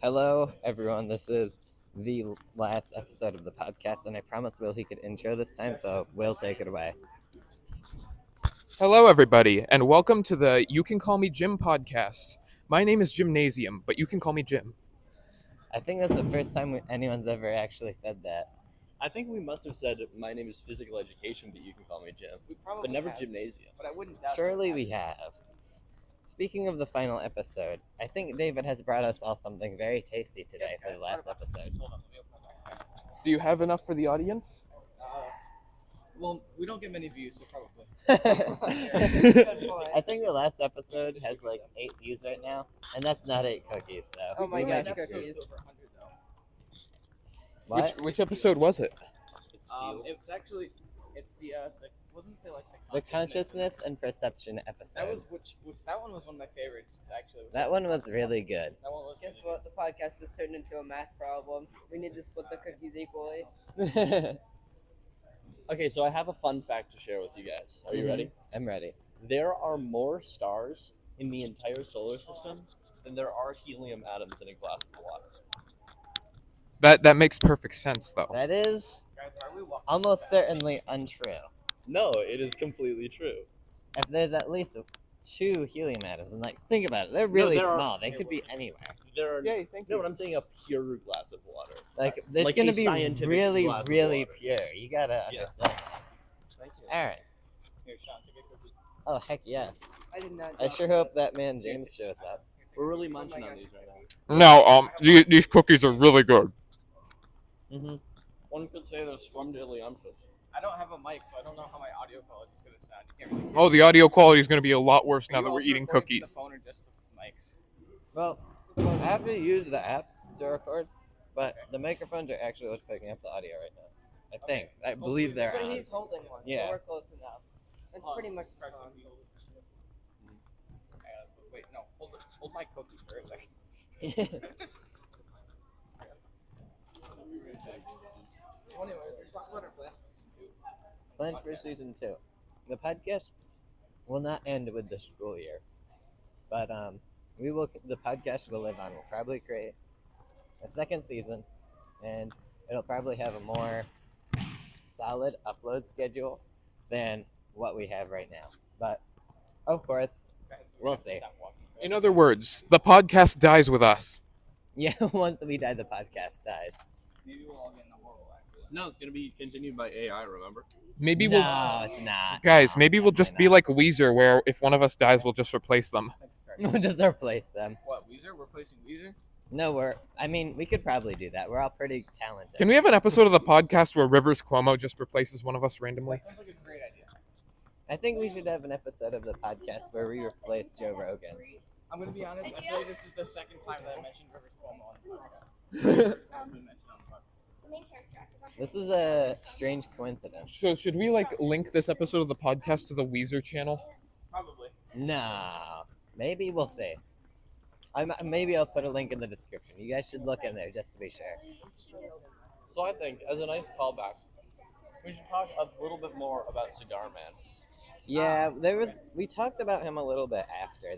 Hello, everyone. This is the last episode of the podcast, and I promised Will he could intro this time, so Will, take it away. Hello, everybody, and welcome to the You Can Call Me Jim podcast. My name is Gymnasium, but you can call me Jim. I think that's the first time anyone's ever actually said that. I think we must have said my name is physical education, but you can call me Jim. We probably But never have, gymnasium. but I wouldn't doubt Surely that. we have. Speaking of the final episode, I think David has brought us all something very tasty today for the last episode. Hold on, let me open my back. Do you have enough for the audience? Well, we don't get many views, so probably. I think the last episode has like 8 views right now, and that's not 8 cookies. So Oh my we god, might just- cookies. What? Which episode was it? It's sealed. It's actually, it's the wasn't there like The consciousness and perception episode. That was which that one was one of my favorites actually. That one was really good. That one was. Guess what? The podcast has turned into a math problem. We need to split the cookies equally. Okay, so I have a fun fact to share with you guys. Are you ready? I'm ready. There are more stars in the entire solar system than there are helium atoms in a glass of water. That makes perfect sense, though. That is Guys, are we walking almost back? certainly untrue. No, it is completely true. If there's at least 2 helium atoms, and like think about it, they're really there are- small. They could be anywhere. There are Yay, thank no, you. but I'm saying a pure glass of water. Like it's Like gonna a be scientific really, glass of really water. pure. You gotta Yeah. understand that. Thank you. All right. Here, Sean, take a cookie. Oh heck yes. I did not. I sure hope that man James shows up. We're really munching on these right now. No, these cookies are really good. Mm-hmm. One could say they're scrumdiddlyumptious. I don't have a mic, so I don't know how my audio quality is gonna sound. You can't really hear Oh, the audio quality is going to be a lot worse Are now you that we're also eating recording from cookies. The phone or just the mics? Well, I have to use the app to record, but the microphones are actually what's picking up the audio right now. I think. I believe they're But on. he's holding one, Yeah. so we're close enough. It's pretty much fun. Wait, no, hold my cookie for a second. So anyways, let's talk about our plans. Plans for season 2. The podcast will not end with the school year, but we will. The podcast will live on. We'll probably create a second season, and it'll probably have a more solid upload schedule than what we have right now. But of course, Guys, We'll gonna have to see. stop walking. In other words, the podcast dies with us. yeah. Once we die, the podcast dies. Maybe we'll all get in a horrible accident. No, it's gonna be continued by AI. Remember? Maybe No, it's not. guys, No, maybe we'll just be definitely like Weezer, where if one of us dies, we'll just replace them. not. We'll just replace them. What, Weezer? We're placing Weezer? No, I mean, we could probably do that. We're all pretty talented. Can we have an episode of the podcast where Rivers Cuomo just replaces one of us randomly? Sounds like a great idea. I think we should have an episode of the podcast where we replace Joe Rogan. I'm gonna be honest, I feel like this is the second time that I mentioned Rivers Cuomo on the podcast. Hasn't been mentioned on the podcast. This is a strange coincidence. So should we like link this episode of the podcast to the Weezer channel? Probably. No, maybe we'll see. Maybe I'll put a link in the description. You guys should look in there just to be sure. So I think, as a nice callback, we should talk a little bit more about Cigar Man. Yeah, we talked about him a little bit after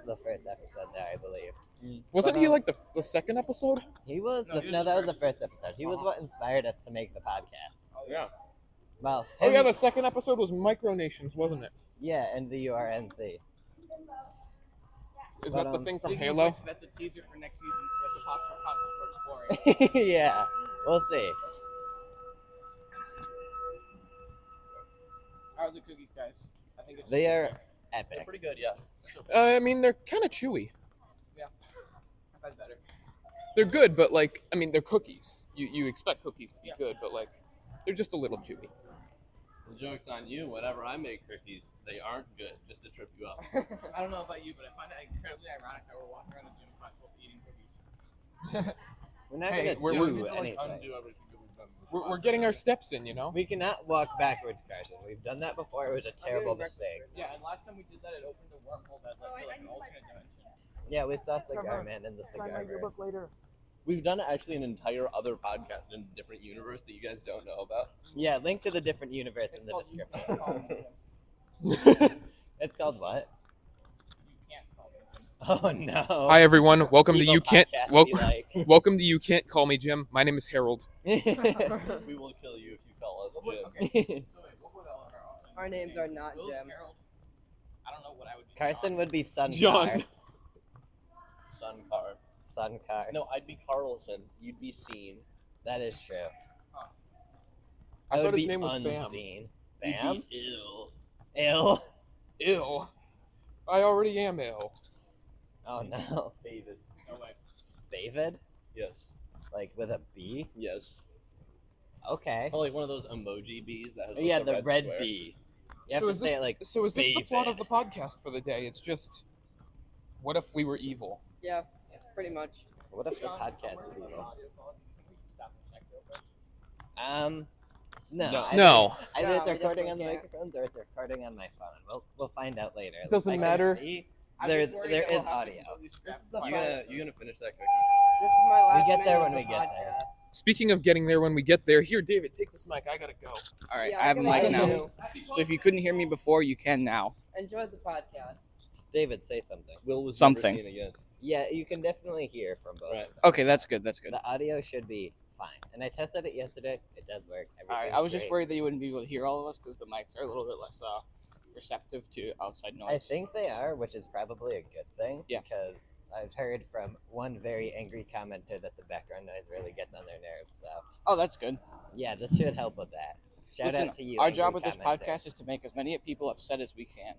the first episode there, I believe. Wasn't But, he like the second episode? He was No, he was no, the that was the first. first episode. He was what inspired us to make the podcast. Yeah. Well, Oh him- yeah, the second episode was Micronations, wasn't it? yeah, and the URNC. Is But, that the thing from Speaking of Halo? which, that's a teaser for next season. That's a possible concept for exploring. Yeah, we'll see. How are the cookies, guys? I think it's They are They're epic. pretty good, yeah. I mean, they're kind of chewy. I've had better. They're good, but like, I mean, they're cookies. You expect cookies to be Yeah. good, but like, they're just a little chewy. The joke's on you. Whenever I make cookies, they aren't good, just to trip you up. I don't know about you, but I find it incredibly ironic that we're walking around the gym both eating cookies. We're not Hey, gonna we're- do We like anything. undo everything that we've done. We're getting our steps in, you know. We cannot walk backwards, Carson. We've done that before. It was a terrible mistake. Yeah, and last time we did that, it opened a wormhole that led to like an alternate dimension. Yeah, we saw Cigar Man in the Cigar Verse. later. We've done actually an entire other podcast in a different universe that you guys don't know about. Yeah, link to the different universe in the It's description. called- It's called what? You can't call it. Oh no. Hi everyone. Welcome to Evil You Can't podcast be like. Welcome to You Can't Call Me Jim. My name is Harold. We will kill you if you call us Jim. Our names are not Jim. I don't know what I would be. Carson would be Sun John. Car. Sun Car. Sun Car. No, I'd be Carlson. You'd be Seen. That is true. I would thought his be name was Bam. unseen. You'd Bam? be ill. Ill. Ill. I already am ill. Oh no. David. No way. David? Yes. Like with a B? Yes. Okay. Probably one of those emoji bees that has. Oh, like, yeah, the red square. B. You have So to is say this it like. so is this the plot of David. the podcast for the day? It's just what if we were evil? Yeah, pretty much. What if the podcast is evil? No. No. No. Either it's No, we recording on the definitely can't. microphones or it's recording on my phone. We'll find out later. It doesn't I can matter. see I'm There just worried there that we'll is have to audio. This is the You gonna finish that cookie? This is my last get there minute when of we the get there. podcast. Speaking of getting there when we get there, here, David, take this mic. I gotta go. All right, Yeah, I have a I'm gonna mic now. go So if you couldn't hear me before, you can now. Enjoy the podcast. David, say something. Will was Something. Never seen again. Yeah, you can definitely hear from both. Right. of them. Okay, that's good. That's good. The audio should be fine. And I tested it yesterday. It does work. All right, I was just worried that you wouldn't be able to hear all of us because the mics are a little bit less receptive to outside noise. I think they are, which is probably a good thing. Yeah. Because I've heard from one very angry commenter that the background noise really gets on their nerves. So Oh, that's good. yeah, this should help with that. Shout Listen, out to you. our angry job with this commenter. podcast is to make as many people upset as we can.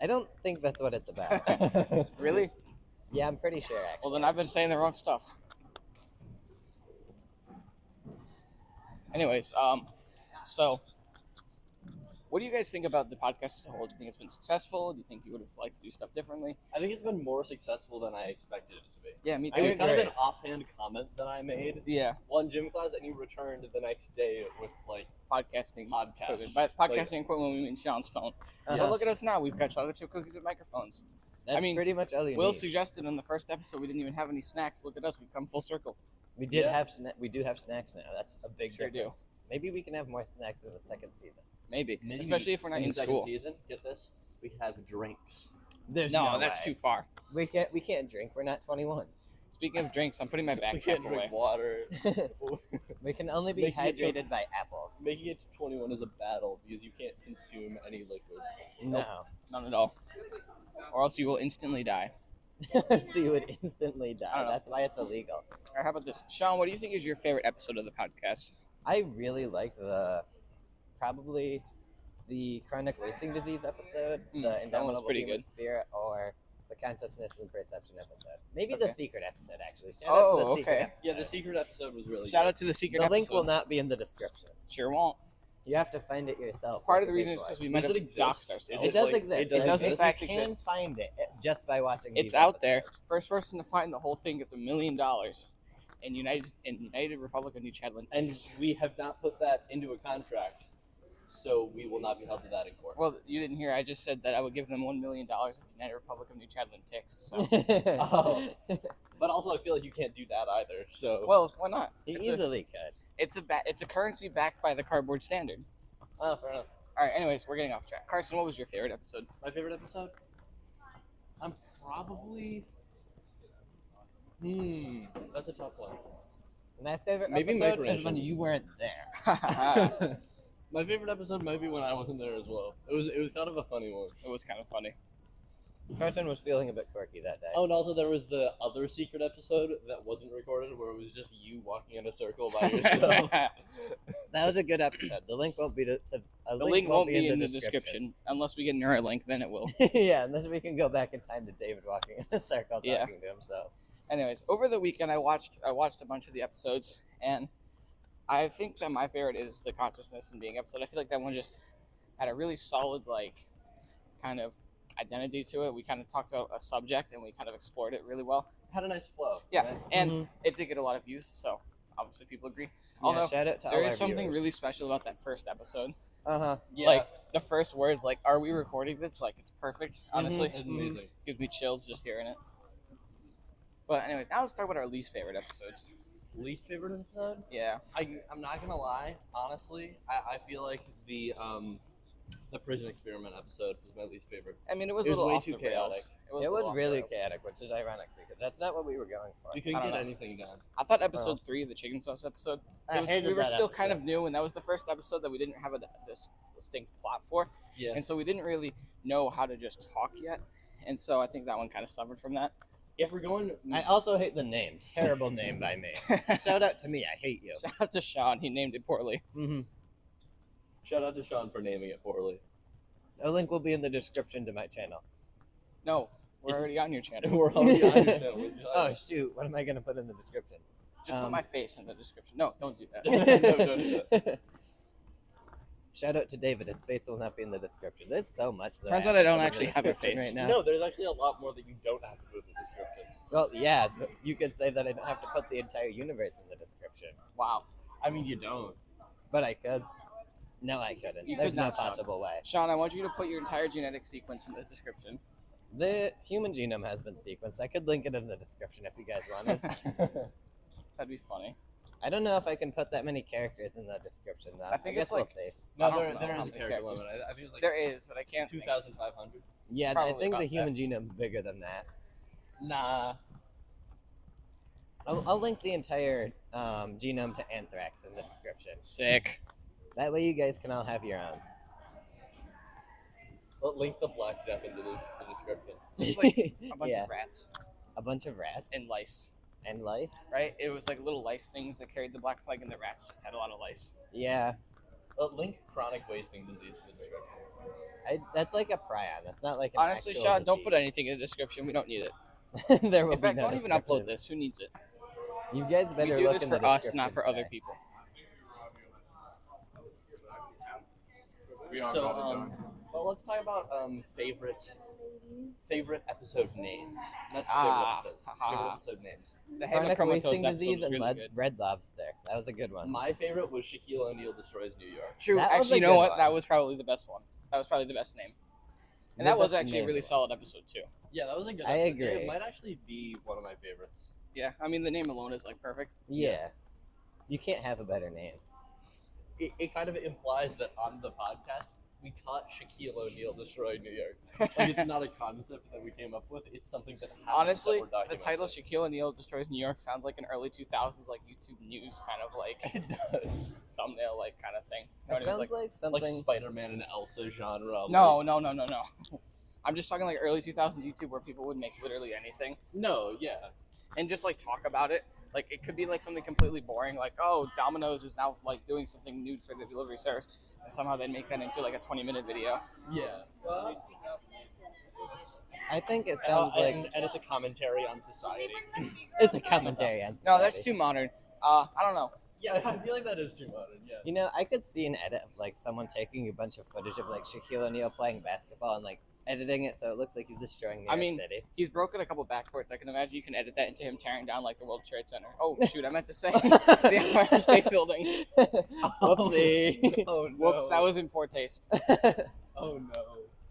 I don't think that's what it's about. Really? Yeah, I'm pretty sure actually. Well, then I've been saying the wrong stuff. Anyways, so what do you guys think about the podcast as a whole? Do you think it's been successful? Do you think you would have liked to do stuff differently? I think it's been more successful than I expected it to be. Yeah, me I too. was kind of great. an offhand comment that I made Yeah, one gym class, and you returned the next day with like podcasting. podcast. By podcasting equipment, we mean Sean's phone. Uh-huh. But look at us now. We've got chocolate chip cookies and microphones. That's I mean, pretty much all you Will need. suggested in the first episode we didn't even have any snacks. Look at us. We've come full circle. We did Yeah. have we do have snacks now. That's a big Sure do. difference. Maybe we can have more snacks in the second season. Maybe. Maybe Especially if we're not in in the second school. season. Get this, we could have drinks. There's No, no that's way. too far. We can't drink. We're not 21. Speaking of drinks, I'm putting my We backpack can't away. drink water. We can only be Making it hydrated by apples. Making it to 21 is a battle because you can't consume any liquids. No. None at all. Or else you will instantly die. You would instantly I die. don't know. That's why it's illegal. All right, how about this? Sean, what do you think is your favorite episode of the podcast? I really like probably the chronic wasting disease episode, Hmm, the that one's indomitable pretty human good. spirit, or the consciousness and perception episode. Maybe Okay. the secret episode actually. Shout out to the Oh, secret okay. episode. Yeah, the secret episode was really Shout good. out to the secret The episode. link will not be in the description. Sure won't. You have to find it yourself. Part like of the big reason is boy. because we might Does have it exist? doxed Is ourselves. It It's does like- exist. it does exist. You in fact can exist. find it just by watching. It's these out there. episodes. First person to find the whole thing gets $1 million. And United Republic of New Chatland. And we have not put that into a contract, so we will not be held to that in court. Well, you didn't hear. I just said that I would give them $1 million if United Republic of New Chatland ticks. So, Oh. But also, I feel like you can't do that either. So, well, why not? He It's a, easily could. it's a currency backed by the cardboard standard. oh, fair enough. All right. Anyways, we're getting off track. Carson, what was your favorite episode? My favorite episode? I'm probably. That's a tough one. My favorite Maybe episode is when micronations. you weren't there. My favorite episode might be when I wasn't there as well. It was kind of a funny one. It was kind of funny. Carson was feeling a bit quirky that day. Oh, and also there was the other secret episode that wasn't recorded, where it was just you walking in a circle by yourself. That was a good episode. The link won't be The link won't be in the description unless we get Neuralink. Then it will. Yeah, unless we can go back in time to David walking in a circle Yeah. talking to himself. Anyways, over the weekend I watched a bunch of the episodes, and I think that my favorite is the consciousness and being episode. I feel like that one just had a really solid kind of identity to it. We kind of talked about a subject and we kind of explored it really well. Had a nice flow. Yeah, right? and it did get a lot of views, so obviously people agree. Yeah, Although shout out to all there our is something viewers. really special about that first episode. Uh-huh. Yeah. Like the first words, like "Are we recording this?" Like it's perfect. Honestly, It's amazing. gives me chills just hearing it. But anyway, now let's talk about our least favorite episodes. Least favorite episode? Yeah. I'm not gonna lie. Honestly, I feel like the The prison experiment episode was my least favorite. I mean, it was It a was little way off too the chaotic. rails. It a was little off the really rails. chaotic, which is ironic because that's not what we were going for. We I couldn't don't get know. anything done. I thought episode 3, the chicken sauce episode, I hated we were that still kind episode. of new, and that was the first episode that we didn't have a distinct plot for, Yeah. and so we didn't really know how to just talk yet, and so I think that one kind of suffered from that. If we're going, I also hate the name. Terrible name by me. Shout out to me. I hate you. Shout out to Sean, he named it poorly. Mm-hmm. shout out to Sean for naming it poorly. A link will be in the description to my channel. No, we're already on your channel. We're already on your channel. Oh shoot! What am I gonna put in the description? Just put my face in the description. No, don't do that. No, don't do that. Shout out to David. His face will not be in the description. There's so much. That Turns I out have I to don't put in actually the have a description face. right now. No, there's actually a lot more that you don't have to put in the description. Well, yeah, but you could say that I don't have to put the entire universe in the description, Wow. I mean, you don't. but I could. No, I couldn't. You There's could no not, Sean. possible way. Sean, I want you to put your entire genetic sequence in the description. The human genome has been sequenced. I could link it in the description if you guys wanted. That'd be funny. I don't know if I can put that many characters in the description though. I think guess it's we'll like- see. No, I don't there know is how a many character characters. limit. I think it's like There is, but I can't think. 2,500. Yeah, I Probably think the about human genome's bigger than that. Nah. I'll link the entire genome to anthrax in the description. Sick. That way you guys can all have your own. Well, link the Black Death into the description. Just like a bunch Yeah. of rats A bunch of rats and lice, and lice. right? It was like little lice things that carried the Black Plague, and the rats just had a lot of lice. Yeah, Link chronic wasting disease in the description. that's like a prion. That's not like an Honestly, actual Sean, don't put disease. anything in the description. We don't need it. There will In be fact, no don't even description. upload this. Who needs it? You guys better We do look this in for the us, not for description other today. people. So, well, let's talk about favorite episode names. Not just Ah, favorite episodes. haha. Favorite episode names. The Chronic hemochromatosis wasting episode disease was and really good. red lobster. That was a good one. My favorite was Shaquille O'Neal Destroys New York. True. That was Actually, a you know good what? one. That was probably the best one. That was probably the best name. And The that was best actually a named really one. solid episode too. Yeah, that was a good I episode. agree. It might actually be one of my favorites. Yeah, I mean the name alone is like perfect. Yeah. You can't have a better name. It kind of implies that on the podcast, we caught Shaquille O'Neal destroy New York. Like, it's not a concept that we came up with. It's something that happened. Honestly, that we're the title documenting. Shaquille O'Neal Destroys New York sounds like an early 2000s like YouTube News kind of like It does. thumbnail like kind of thing. That You know what I mean? sounds like Like something. Spider-Man and Elsa genre. No, like- no. I'm just talking like early 2000s YouTube where people would make literally anything No, yeah. and just like talk about it. Like it could be like something completely boring, like oh Domino's is now like doing something new for the delivery service, and somehow they'd make that into like a 20-minute video. Yeah. I think it sounds like and it's a commentary on society. it's a commentary on. No, that's society. too modern. I don't know. Yeah, I feel like that is too modern, yeah. You know, I could see an edit of like someone taking a bunch of footage of like Shaquille O'Neal playing basketball and like editing it so it looks like he's destroying New I York mean- City. He's broken a couple backboards. I can imagine you can edit that into him tearing down like the World Trade Center. Oh shoot, I meant to say the Empire State Building. Whoopsie. Oh no. Whoops, that was in poor taste. Oh no.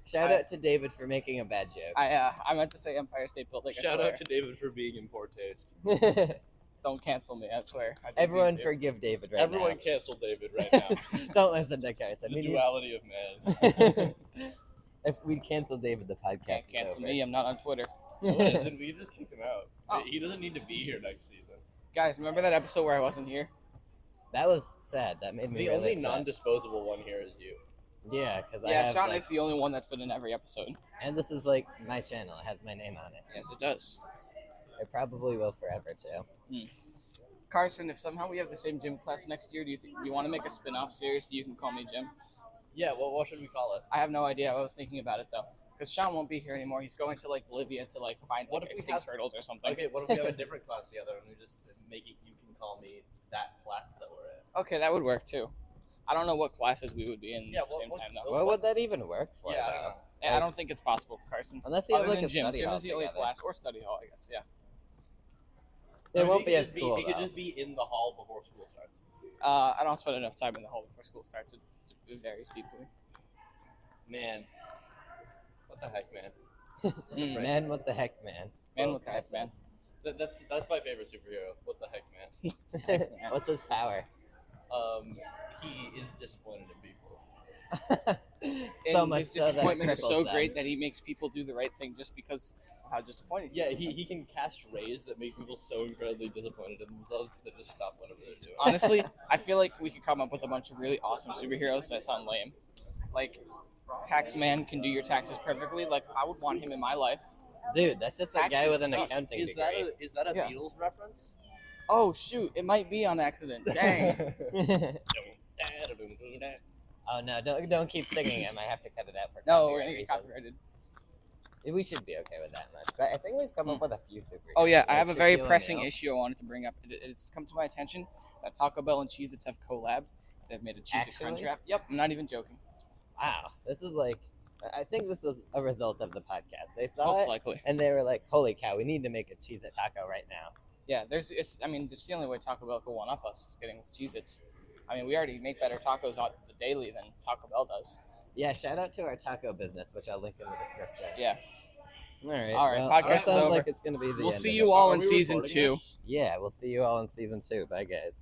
Shout out to David for making a bad joke. I meant to say Empire State Building. I Shout swear. out to David for being in poor taste. Don't cancel me. I swear. I didn't Everyone mean to. forgive David right Everyone now. cancel David right now. Don't listen to Carson. The We need- duality of man. if we cancel David, the podcast Can't is cancel over. me. I'm not on Twitter. Listen, we just kicked him out. Oh. He doesn't need to be here next season. Guys, remember that episode where I wasn't here? That was sad. That made me The really only upset. non-disposable one here is you. Yeah, because I Yeah, have, Sean like, is the only one that's been in every episode. and this is like my channel. It has my name on it. Yes, it does. It probably will forever too. Carson, if somehow we have the same gym class next year, do you want to make a spin-off series so you can call me Jim? Yeah, well, what should we call it? I have no idea. I was thinking about it though, because Sean won't be here anymore. He's going to like Bolivia to like find What like, if we extinct have- turtles or something. Okay, what if we have a different class together and we just make it, you can call me that class that we're in? Okay, that would work too. I don't know what classes we would be in Yeah, at the what- same what- time though. What would that even work for? Yeah, I though? don't know. Yeah, I don't think it's possible, Carson. Unless you have Other like than a gym. study Gym hall is the only together. class, or study hall, I guess. Yeah. It won't be could as just cool It could though. just be in the hall before school starts. I don't spend enough time in the hall before school starts. It varies deeply. Man. What the heck, man? Mm. Man, what the heck, man? Man, Well, what the heck, Carson. man? That's my favorite superhero. What the heck, man? What's his power? He is disappointed in people. So And much his so that it disappointment is cripples so them. great that he makes people do the right thing just because of how disappointed he Yeah, is. he can cast rays that make people so incredibly disappointed in themselves that they just stop whatever they're doing. Honestly, I feel like we could come up with a bunch of really awesome superheroes that sound lame. Like, Taxman can do your taxes perfectly. Like, I would want him in my life. Dude, that's just a guy Taxes with an suck. accounting Is that degree. a Yeah. Beatles reference? Oh, shoot. It might be on accident. Dang. Oh no! Don't keep singing it. I have to cut it out for No, we're copyright going to get reasons. copyrighted. We should be okay with that much. But I think we've come up with a few superheroes. Oh, yeah. I like have a very Shaquille pressing O'Neal. issue I wanted to bring up. It's come to my attention that Taco Bell and Cheez-Its have collabed. They've made a Cheez-It Crunch Actually? Wrap. Yep, I'm not even joking. Wow, this is like. I think this was a result of the podcast. They saw Most it likely. and they were like, "Holy cow, we need to make a Cheez-It taco right now." Yeah, it's the only way Taco Bell could one up us is getting with Cheez-Its. I mean, we already make better tacos on the daily than Taco Bell does. Yeah, shout out to our taco business, which I'll link in the description. Yeah. All right. All right, Well, podcast that is sounds over. like it's gonna be the We'll end see of you it. all Are in we season recording 2. this? Yeah, we'll see you all in season 2. Bye, guys.